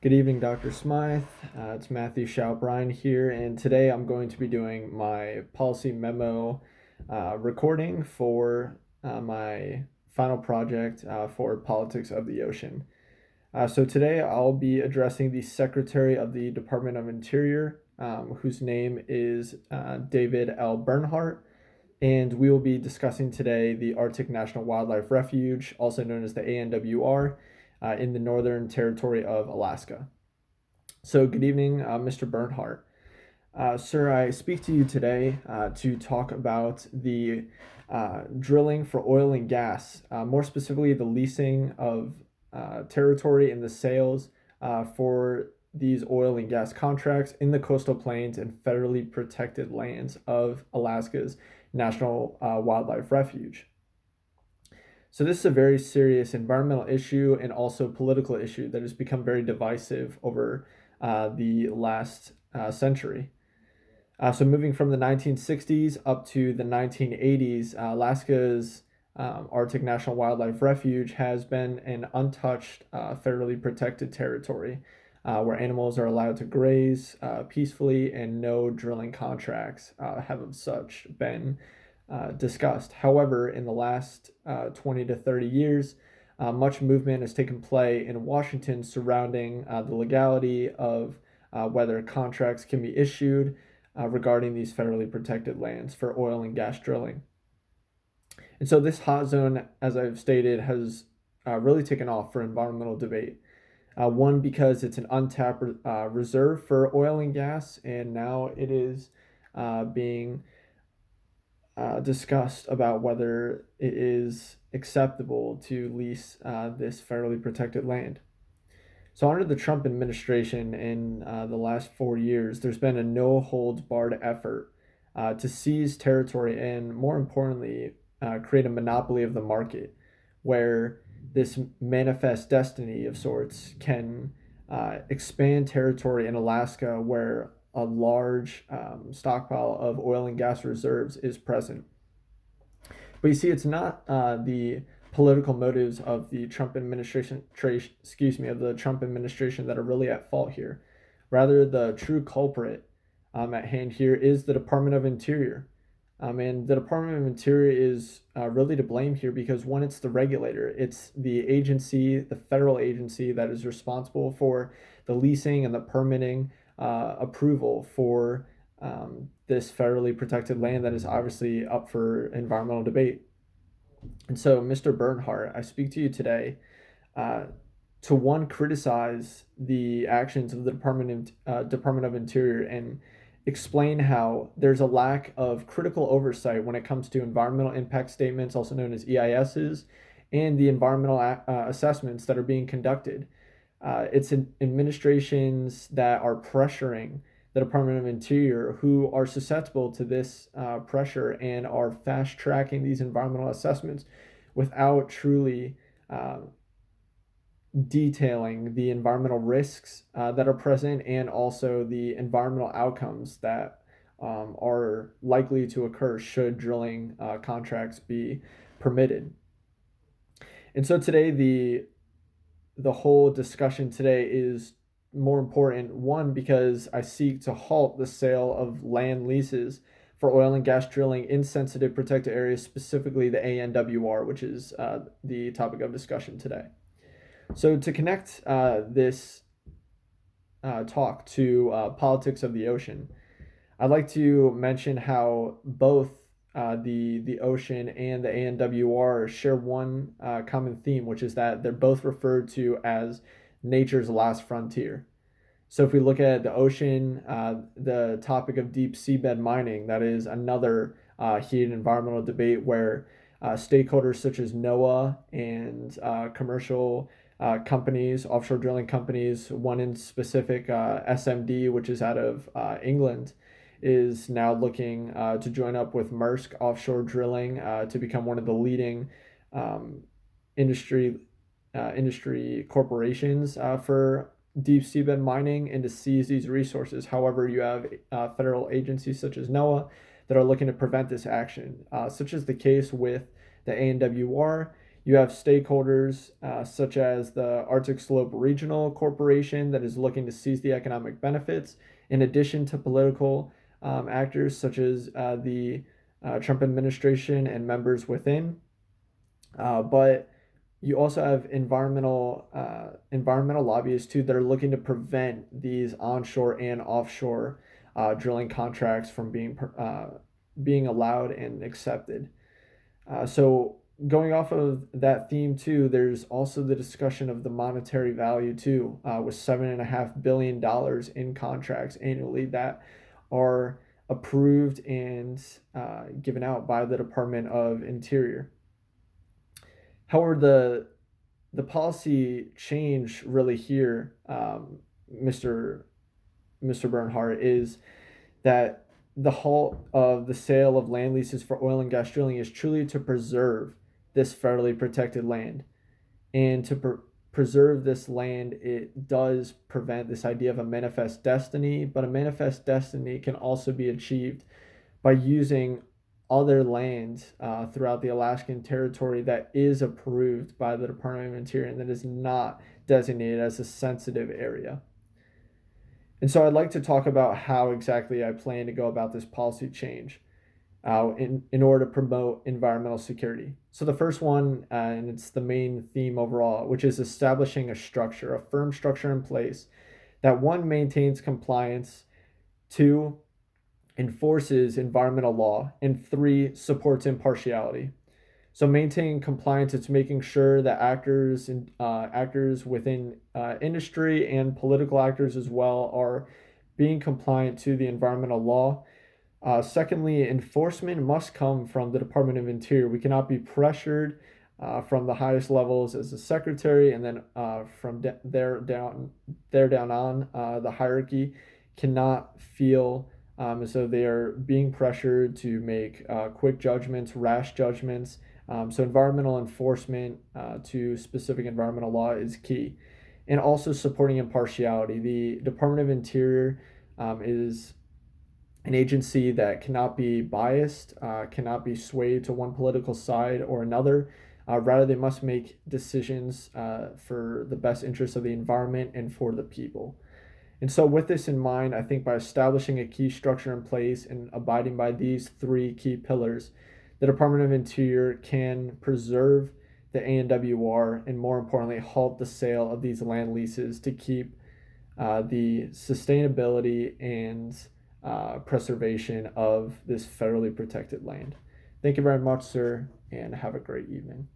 Good evening, Dr. Smythe. It's Matthew Schaupp-Ryan here, and today I'm going to be doing my policy memo recording for my final project for Politics of the Ocean. So today I'll be addressing the Secretary of the Department of Interior, whose name is David L. Bernhardt, and we will be discussing today the Arctic National Wildlife Refuge, also known as the ANWR, in the Northern Territory of Alaska. So, good evening, Mr. Bernhardt. Sir, I speak to you today to talk about the drilling for oil and gas, more specifically the leasing of territory and the sales for these oil and gas contracts in the coastal plains and federally protected lands of Alaska's National Wildlife Refuge. So this is a very serious environmental issue and also political issue that has become very divisive over the last century. So moving from the 1960s up to the 1980s, Alaska's Arctic National Wildlife Refuge has been an untouched, federally protected territory where animals are allowed to graze peacefully, and no drilling contracts have of such been discussed. However, in the last 20 to 30 years, much movement has taken place in Washington surrounding the legality of whether contracts can be issued regarding these federally protected lands for oil and gas drilling. And so this hot zone, as I've stated, has really taken off for environmental debate. One, because it's an untapped reserve for oil and gas, and now it is being discussed about whether it is acceptable to lease this federally protected land. So under the Trump administration in the last 4 years, there's been a no-holds-barred effort to seize territory and, more importantly, create a monopoly of the market where this manifest destiny of sorts can expand territory in Alaska where a large stockpile of oil and gas reserves is present. But you see, it's not the political motives of the Trump administration, of the Trump administration that are really at fault here. Rather, the true culprit at hand here is the Department of Interior. And the Department of Interior is really to blame here because, one, it's the regulator. It's the agency, the federal agency that is responsible for the leasing and the permitting approval for this federally protected land that is obviously up for environmental debate. And so, Mr. Bernhardt, I speak to you today to, one, criticize the actions of the Department of Interior and explain how there's a lack of critical oversight when it comes to environmental impact statements, also known as EISs, and the environmental assessments that are being conducted. It's administrations that are pressuring the Department of Interior, who are susceptible to this pressure and are fast tracking these environmental assessments without truly detailing the environmental risks that are present and also the environmental outcomes that are likely to occur should drilling contracts be permitted. And so today, the whole discussion today is more important, one, because I seek to halt the sale of land leases for oil and gas drilling in sensitive protected areas, specifically the ANWR, which is the topic of discussion today. So to connect this talk to politics of the ocean, I'd like to mention how both the ocean and the ANWR share one common theme, which is that they're both referred to as nature's last frontier. So if we look at the ocean, the topic of deep seabed mining, that is another heated environmental debate where stakeholders such as NOAA and commercial companies, offshore drilling companies, one in specific, SMD, which is out of England, is now looking to join up with Maersk Offshore Drilling to become one of the leading industry corporations for deep seabed mining and to seize these resources. However, you have federal agencies such as NOAA that are looking to prevent this action, such as the case with the ANWR. You have stakeholders such as the Arctic Slope Regional Corporation that is looking to seize the economic benefits, in addition to political actors such as the Trump administration and members within. But you also have environmental lobbyists too that are looking to prevent these onshore and offshore drilling contracts from being allowed and accepted. So going off of that theme too, there's also the discussion of the monetary value too, with $7.5 billion in contracts annually that are approved and given out by the Department of Interior. However, the policy change really here, Mr. Mr. Bernhardt, is that the halt of the sale of land leases for oil and gas drilling is truly to preserve this federally protected land. And to preserve this land, it does prevent this idea of a manifest destiny, but a manifest destiny can also be achieved by using other land throughout the Alaskan territory that is approved by the Department of Interior and that is not designated as a sensitive area. And so I'd like to talk about how exactly I plan to go about this policy change in order to promote environmental security. So the first one, and it's the main theme overall, which is establishing a structure, a firm structure in place that one, maintains compliance, two, enforces environmental law, and three, supports impartiality. So maintaining compliance, it's making sure that actors within industry and political actors as well are being compliant to the environmental law. Secondly, enforcement must come from the Department of Interior. We cannot be pressured from the highest levels as the secretary, and then from there down on the hierarchy cannot feel as though they are being pressured to make quick judgments, rash judgments. So environmental enforcement to specific environmental law is key. And also supporting impartiality. The Department of Interior is an agency that cannot be biased, cannot be swayed to one political side or another. Rather, they must make decisions for the best interests of the environment and for the people. And so, with this in mind, I think by establishing a key structure in place and abiding by these three key pillars, the Department of Interior can preserve the ANWR and, more importantly, halt the sale of these land leases to keep the sustainability and preservation of this federally protected land. Thank you very much, sir, and have a great evening.